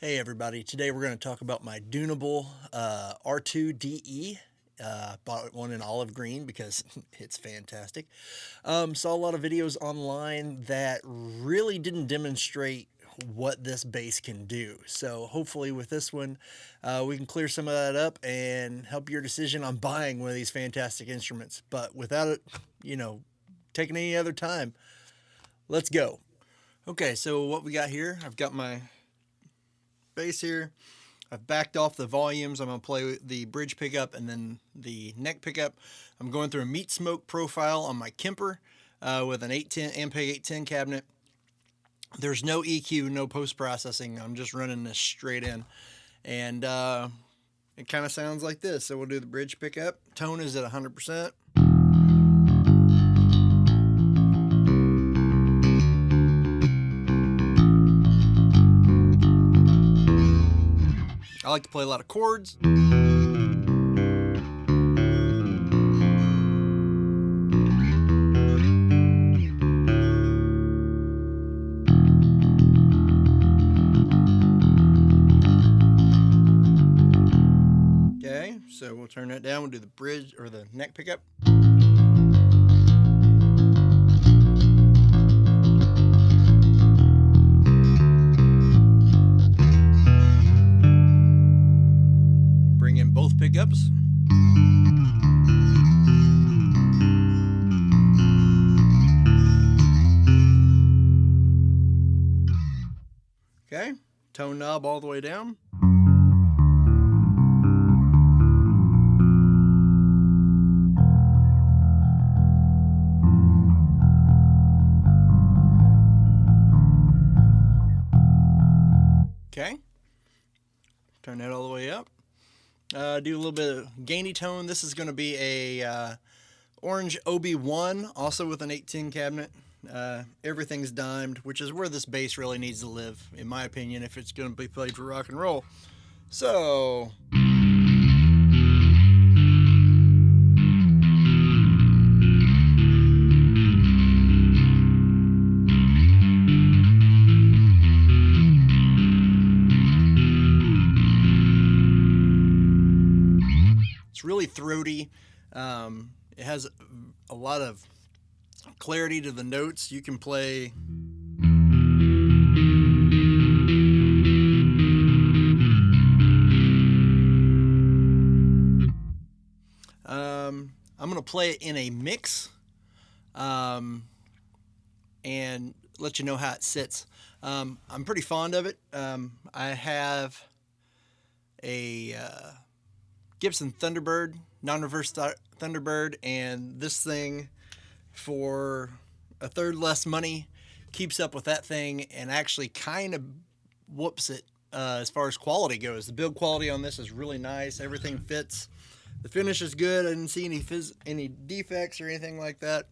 Hey everybody, today we're going to talk about my Dunable R2DE. Bought one in olive green because it's fantastic. Saw a lot of videos online that really didn't demonstrate what this bass can do. So hopefully with this one, we can clear some of that up and help your decision on buying one of these fantastic instruments. But without it, taking any other time, let's go. Okay, so what we got here, I've got my bass here. I've backed off the volumes. I'm going to play the bridge pickup and then the neck pickup. I'm going through a meat smoke profile on my Kemper with an 810 Ampeg 810 cabinet. There's no EQ, no post-processing. I'm just running this straight in. And it kind of sounds like this. So we'll do the bridge pickup. Tone is at 100%. I like to play a lot of chords. Okay, so we'll turn that down. We'll do the bridge or the neck pickup. Bring in both pickups. Okay, tone knob all the way down. Okay, turn that all the way up. Do a little bit of gainy tone. This is going to be a orange OB1, also with an 810 cabinet. Everything's dimed, which is where this bass really needs to live, in my opinion, if it's going to be played for rock and roll. So it's really throaty. It has a lot of clarity to the notes. You can play I'm going to play it in a mix and let you know how it sits. I'm pretty fond of it. I have a Gibson Thunderbird, non-reverse Thunderbird, and this thing for a third less money keeps up with that thing and actually kind of whoops it as far as quality goes. The build quality on this is really nice. Everything fits. The finish is good. I didn't see any defects or anything like that.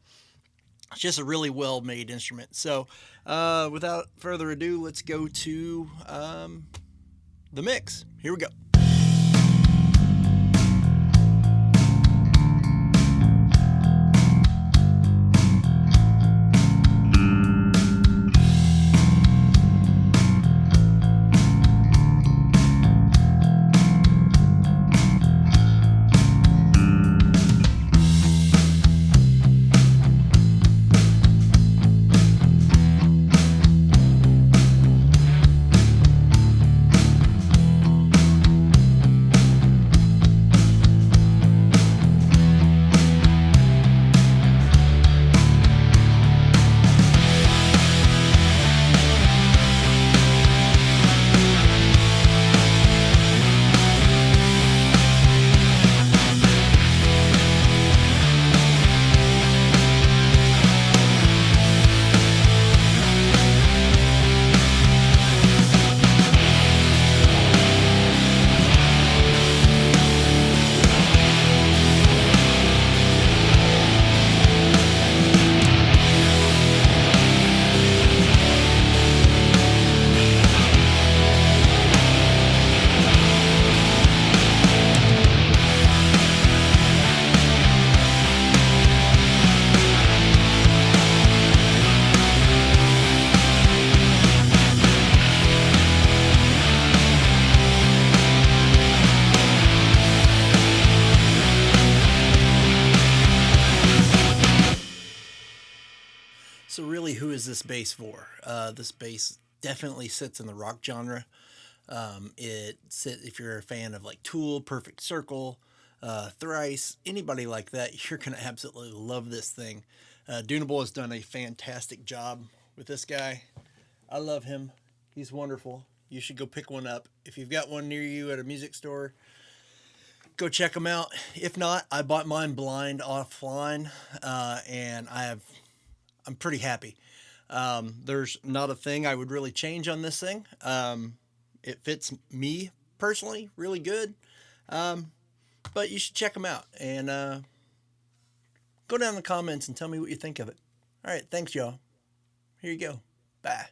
It's just a really well-made instrument. So without further ado, let's go to the mix. Here we go. bass for. This bass definitely sits in the rock genre. If you're a fan of like Tool, Perfect Circle, Thrice, anybody like that, you're gonna absolutely love this thing. Dunable has done a fantastic job with this guy. I love him. He's wonderful. You should go pick one up. If you've got one near you at a music store, go check them out. If not, I bought mine blind offline, and I'm pretty happy. There's not a thing I would really change on this thing. It fits me personally really good, but you should check them out and go down in the comments and tell me what you think of it. All right, thanks, y'all. Here you go. Bye.